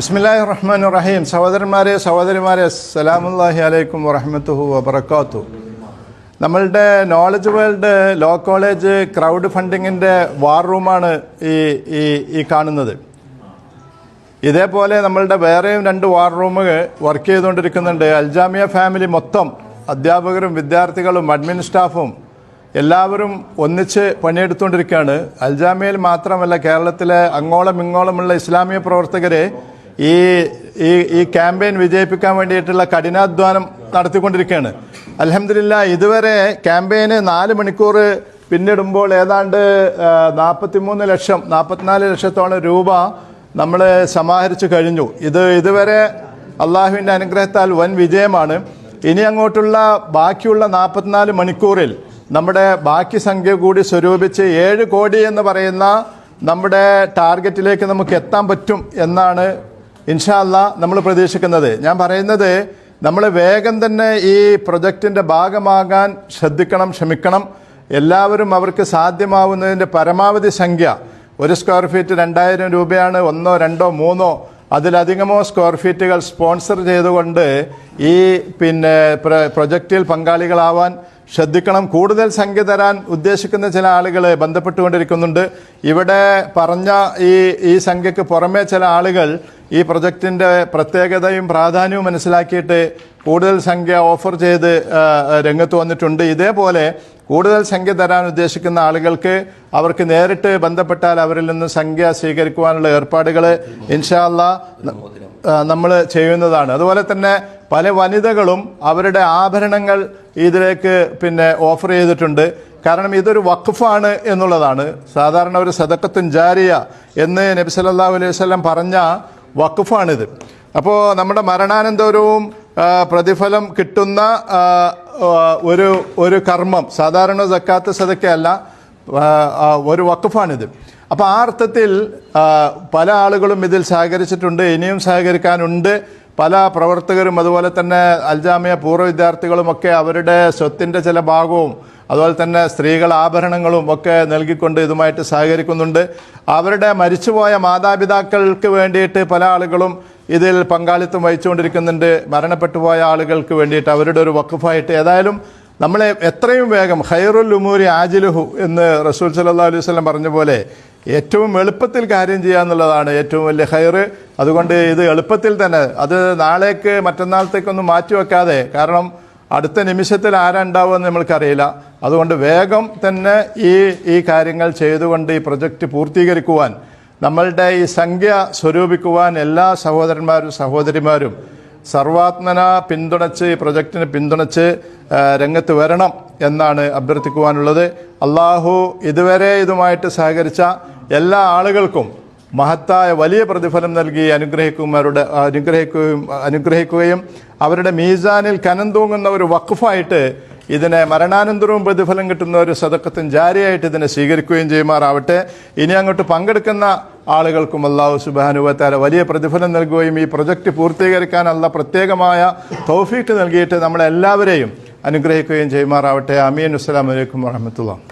ബിസ്മില്ലാഹിർ റഹ്മാനിർ റഹീം. സഹോദരന്മാരെ സഹോദരിമാരെ, അസ്സലാമുല്ലാഹി അലൈക്കും വറഹ്മത്തുഹു വബറകാതുഹു. നമ്മളുടെ knowledge world law college crowd ഫണ്ടിങ്ങിൻ്റെ വാർ റൂമാണ് ഈ കാണുന്നത്. ഇതേപോലെ നമ്മളുടെ വേറെയും 2 വാർ റൂമുകൾ വർക്ക് ചെയ്തുകൊണ്ടിരിക്കുന്നുണ്ട്. അൽജാമിയ ഫാമിലി മൊത്തം അധ്യാപകരും വിദ്യാർത്ഥികളും അഡ്മിൻ സ്റ്റാഫും എല്ലാവരും ഒന്നിച്ച് പണിയെടുത്തുകൊണ്ടിരിക്കുകയാണ്. അൽജാമിയയിൽ മാത്രമല്ല, കേരളത്തിലെ അങ്ങോളം ഇങ്ങോളമുള്ള ഇസ്ലാമിക പ്രവർത്തകരെ ഈ ക്യാമ്പയിൻ വിജയിപ്പിക്കാൻ വേണ്ടിയിട്ടുള്ള കഠിനാധ്വാനം നടത്തിക്കൊണ്ടിരിക്കുകയാണ്. അൽഹംദുലില്ലാ, ഇതുവരെ ക്യാമ്പയിന് 4 മണിക്കൂർ പിന്നിടുമ്പോൾ ഏതാണ്ട് 44 ലക്ഷത്തോളം രൂപ നമ്മൾ സമാഹരിച്ചു കഴിഞ്ഞു. ഇതുവരെ അള്ളാഹുവിൻ്റെ അനുഗ്രഹത്താൽ വൻ വിജയമാണ്. ഇനി അങ്ങോട്ടുള്ള ബാക്കിയുള്ള 44 മണിക്കൂറിൽ നമ്മുടെ ബാക്കി സംഖ്യ കൂടി സ്വരൂപിച്ച് 7 കോടി എന്ന് പറയുന്ന നമ്മുടെ ടാർഗറ്റിലേക്ക് നമുക്ക് എത്താൻ പറ്റും എന്നാണ് ഇൻഷാ അല്ലാഹ് നമ്മൾ പ്രതീക്ഷിക്കുന്നത്. ഞാൻ പറയുന്നത്, നമ്മൾ വേഗം തന്നെ ഈ പ്രൊജക്റ്റിൻ്റെ ഭാഗമാകാൻ ശ്രമിക്കണം. എല്ലാവരും അവർക്ക് സാധ്യമാവുന്നതിൻ്റെ പരമാവധി സംഖ്യ, 1 സ്ക്വയർ ഫീറ്റ് 2000 രൂപയാണ്. 1, 2, 3 അതിലധികമോ സ്ക്വയർ ഫീറ്റുകൾ സ്പോൺസർ ചെയ്തുകൊണ്ട് ഈ പ്രൊജക്റ്റിൽ പങ്കാളികളാവാൻ ശ്രദ്ധിക്കണം. കൂടുതൽ സംഖ്യ തരാൻ ഉദ്ദേശിക്കുന്ന ചില ആളുകൾ ബന്ധപ്പെട്ടുകൊണ്ടിരിക്കുന്നുണ്ട്. ഇവിടെ പറഞ്ഞ ഈ സംഖ്യക്ക് പുറമെ ചില ആളുകൾ ഈ പ്രൊജക്റ്റിൻ്റെ പ്രത്യേകതയും പ്രാധാന്യവും മനസ്സിലാക്കിയിട്ട് കൂടുതൽ സംഖ്യ ഓഫർ ചെയ്ത് രംഗത്ത് വന്നിട്ടുണ്ട്. ഇതേപോലെ കൂടുതൽ സംഖ്യ തരാൻ ഉദ്ദേശിക്കുന്ന ആളുകൾക്ക് അവർക്ക് നേരിട്ട് ബന്ധപ്പെട്ടാൽ അവരിൽ നിന്ന് സംഖ്യ സ്വീകരിക്കുവാനുള്ള ഏർപ്പാടുകൾ ഇൻഷാ അല്ലാഹ് നമ്മൾ ചെയ്യുന്നതാണ്. അതുപോലെ തന്നെ പല വനിതകളും അവരുടെ ആഭരണങ്ങൾ ഇതിലേക്ക് ഓഫർ ചെയ്തിട്ടുണ്ട്. കാരണം ഇതൊരു വഖഫാണ് എന്നുള്ളതാണ്. സാധാരണ ഒരു സദഖത്തുൻ ജാരിയ എന്ന് നബി സല്ലല്ലാഹു അലൈഹി വസല്ലം പറഞ്ഞ വഖഫാണിത്. അപ്പോൾ നമ്മുടെ മരണാനന്തരവും പ്രതിഫലം കിട്ടുന്ന ഒരു കർമ്മം, സാധാരണ സക്കാത്ത് സദഖയല്ല, ഒരു വഖഫാണിത്. അപ്പോൾ ആ അർത്ഥത്തിൽ പല ആളുകളും ഇതിൽ സഹകരിച്ചിട്ടുണ്ട്, ഇനിയും സഹകരിക്കാനുണ്ട്. പല പ്രവർത്തകരും അതുപോലെ തന്നെ അൽജാമിയ പൂർവ്വ വിദ്യാർത്ഥികളുമൊക്കെ അവരുടെ സ്വത്തിൻ്റെ ചില ഭാഗവും അതുപോലെ തന്നെ സ്ത്രീകൾ ആഭരണങ്ങളും ഒക്കെ നൽകിക്കൊണ്ട് ഇതുമായിട്ട് സഹകരിക്കുന്നുണ്ട്. അവരുടെ മരിച്ചുപോയ മാതാപിതാക്കൾക്ക് വേണ്ടിയിട്ട് പല ആളുകളും ഇതിൽ പങ്കാളിത്തം വഹിച്ചുകൊണ്ടിരിക്കുന്നുണ്ട്. മരണപ്പെട്ടുപോയ ആളുകൾക്ക് വേണ്ടിയിട്ട് അവരുടെ ഒരു വഖഫായിട്ട്. ഏതായാലും നമ്മളെ എത്രയും വേഗം ഖൈറുൽ ഉമൂരി ആജിലുഹു എന്ന് റസൂൽ സല്ലല്ലാഹു അലൈഹി വസല്ലം പറഞ്ഞ പോലെ ഏറ്റവും എളുപ്പത്തിൽ കാര്യം ചെയ്യുക എന്നുള്ളതാണ് ഏറ്റവും വലിയ ഖൈറ്. അതുകൊണ്ട് ഇത് എളുപ്പത്തിൽ തന്നെ, അത് നാളേക്ക് മറ്റന്നാളത്തേക്കൊന്നും മാറ്റിവെക്കാതെ, കാരണം അടുത്ത നിമിഷത്തിൽ ആരാ ഉണ്ടാവുമെന്ന് നമ്മൾക്കറിയില്ല. അതുകൊണ്ട് വേഗം തന്നെ ഈ കാര്യങ്ങൾ ചെയ്തുകൊണ്ട് ഈ പ്രൊജക്റ്റ് പൂർത്തീകരിക്കുവാൻ, നമ്മളുടെ ഈ സംഖ്യ സ്വരൂപിക്കുവാൻ എല്ലാ സഹോദരന്മാരും സഹോദരിമാരും സർവാത്മന പിന്തുണച്ച് ഈ പ്രൊജക്റ്റിനെ പിന്തുണച്ച് രംഗത്ത് വരണം എന്നാണ് അഭ്യർത്ഥിക്കുവാനുള്ളത്. അള്ളാഹു ഇതുവരെ ഇതുമായിട്ട് സഹകരിച്ച എല്ലാ ആളുകൾക്കും മഹത്തായ വലിയ പ്രതിഫലം നൽകി അനുഗ്രഹിക്കുകയും അവരുടെ മീസാനിൽ കനം തൂങ്ങുന്ന ഒരു വഖഫായിട്ട് ഇതിനെ മരണാനന്തരവും പ്രതിഫലം കിട്ടുന്ന ഒരു സദഖത്തുൻ ജാരിയായിട്ട് ഇതിനെ സ്വീകരിക്കുകയും ചെയ്യുമാറാവട്ടെ. ഇനി അങ്ങോട്ട് പങ്കെടുക്കുന്ന ആളുകൾക്കും അല്ലാഹു സുബ്ഹാനഹു വ തആല വലിയ പ്രതിഫലം നൽകുകയും ഈ പ്രൊജക്റ്റ് പൂർത്തീകരിക്കാൻ അല്ലാഹ് പ്രത്യേകമായ തൗഫീഖ് നൽകിയിട്ട് നമ്മളെല്ലാവരെയും അനുഗ്രഹിക്കുകയും ചെയ്യുമാറാവട്ടെ. ആമീൻ. അസ്സലാമു അലൈക്കും വറഹ്മത്തുള്ളാഹി.